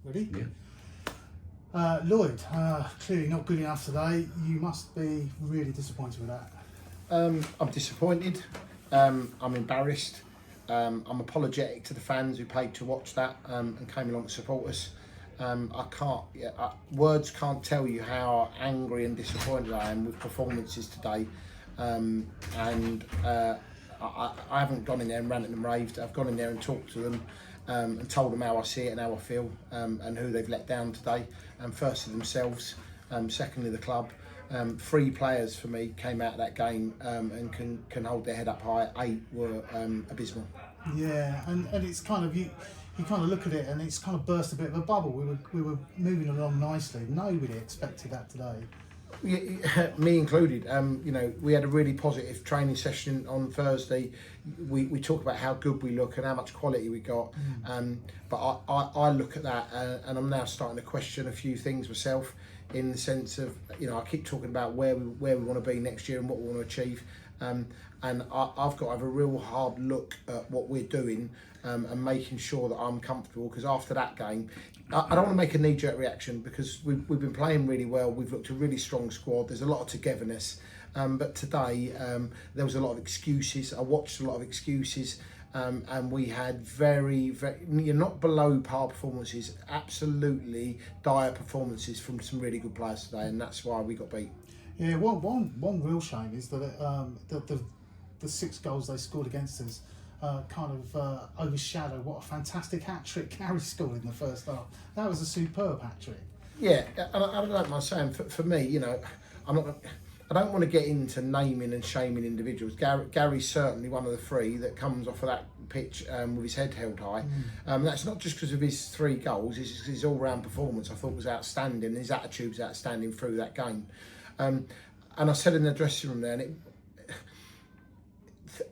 Ready? Yeah. Lloyd, clearly not good enough today. You must be really disappointed with that. I'm disappointed. I'm embarrassed. I'm apologetic to the fans who paid to watch that and came along to support us. Words can't tell you how angry and disappointed I am with performances today. I haven't gone in there and ranted and raved. I've gone in there and talked to them and told them how I see it and how I feel and who they've let down today. Firstly themselves, secondly the club. 3 players for me came out of that game and can hold their head up high. 8 were abysmal. Yeah, and it's kind of you kind of look at it and it's kind of burst a bit of a bubble. We were moving along nicely. Nobody expected that today. Yeah, me included. We had a really positive training session on Thursday. We talk about how good we look and how much quality we got. But I look at that and I'm now starting to question a few things myself, in the sense of, I keep talking about where we want to be next year and what we want to achieve. And I've got to have a real hard look at what we're doing and making sure that I'm comfortable, because after that game, I don't want to make a knee-jerk reaction, because we've been playing really well. We've looked a really strong squad. There's a lot of togetherness. But today, there was a lot of excuses. I watched a lot of excuses. And we had very, not below par performances, absolutely dire performances from some really good players today, and that's why we got beat. Yeah, one real shame is that the 6 goals they scored against us kind of overshadow what a fantastic hat-trick Gary scored in the first half. That was a superb hat-trick. Yeah, and I don't mind saying, for me, I don't want to get into naming and shaming individuals. Gary's certainly one of the 3 that comes off of that pitch with his head held high. That's not just because of his 3 goals, his all-round performance I thought was outstanding. His attitude was outstanding through that game. And I said in the dressing room there,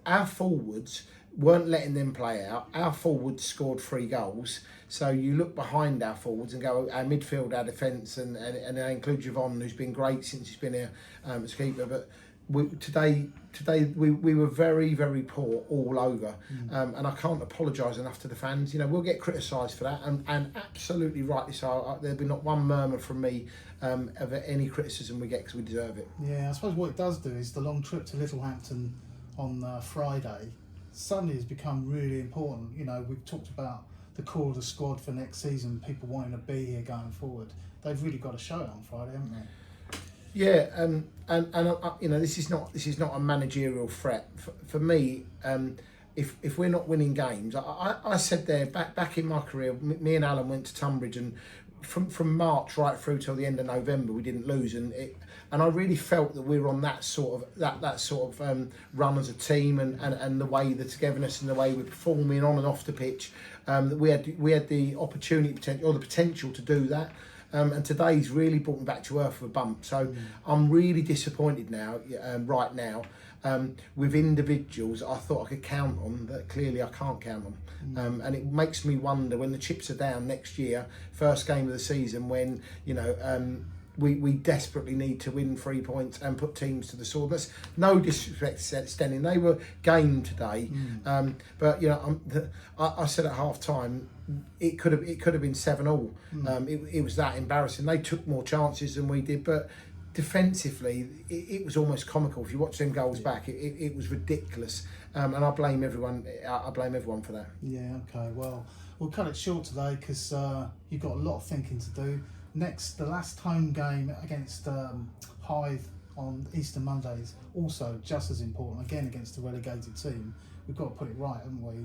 our forwards weren't letting them play out. Our forwards scored 3 goals. So you look behind our forwards and go, our midfield, our defence, and I include Javon, who's been great since he's been here as keeper. But today we were very, very poor all over, and I can't apologise enough to the fans. You know, we'll get criticised for that, and absolutely rightly so. There'll be not one murmur from me of any criticism we get, because we deserve it. Yeah, I suppose what it does do is the long trip to Littlehampton on Friday suddenly has become really important. You know, we've talked about the core of the squad for next season, people wanting to be here going forward. They've really got to show it on Friday, haven't they? Yeah, and you know, this is not a managerial threat for me. If we're not winning games, I said there back in my career, me and Alan went to Tunbridge, and from March right through till the end of November we didn't lose, and I really felt that we were on that sort of run as a team, and the way, the togetherness and the way we're performing on and off the pitch, that we had the potential to do that. And today's really brought me back to earth with a bump. So I'm really disappointed now, right now, with individuals I thought I could count on, that clearly I can't count on. And it makes me wonder, when the chips are down next year, first game of the season, when, you know, we desperately need to win 3 points and put teams to the sword. That's no disrespect to Steyning, they were game today, but you know, I said at half time it could have been 7-7. It was that embarrassing. They took more chances than we did, but defensively it was almost comical. If you watch them goals back, it was ridiculous, and I blame everyone. I blame everyone for that. Yeah. Okay. Well, we'll cut it short today, because you've got a lot of thinking to do. The last home game against Hythe on Easter Monday is also just as important, again against a relegated team. We've got to put it right, haven't we?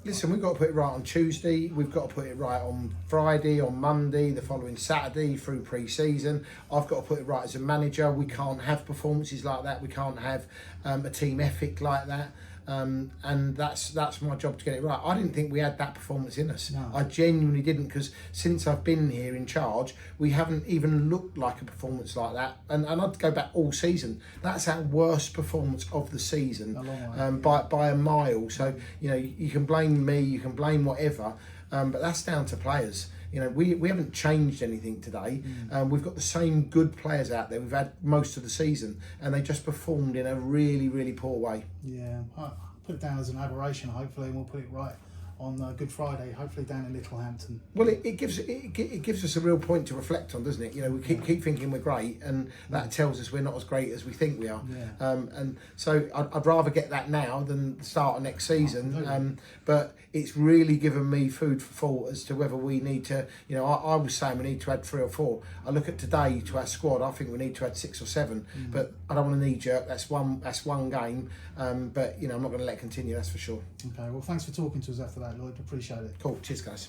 Listen, we've got to put it right on Tuesday, we've got to put it right on Friday, on Monday, the following Saturday through pre-season. I've got to put it right as a manager. We can't have performances like that, we can't have a team ethic like that. And that's my job to get it right. I didn't think we had that performance in us. No. I genuinely didn't, because since I've been here in charge, we haven't even looked like a performance like that. And I'd go back all season. That's our worst performance of the season, by a mile. So, you know, you can blame me, you can blame whatever, but that's down to players. You know, we haven't changed anything today. We've got the same good players out there we've had most of the season, and they just performed in a really, really poor way. Yeah, I'll put it down as an aberration, hopefully, and we'll put it right on Good Friday, hopefully down in Littlehampton. Well, it gives us a real point to reflect on, doesn't it? You know, we keep thinking we're great, and that tells us we're not as great as we think we are. Yeah. And so I'd rather get that now than the start of next season. But it's really given me food for thought as to whether we need to. You know, I was saying we need to add 3 or 4. I look at today to our squad. I think we need to add 6 or 7. But I don't want to knee jerk. That's one game. But you know, I'm not going to let it continue. That's for sure. Okay. Well, thanks for talking to us after that, Lloyd. Appreciate it. Cool. Cheers, guys.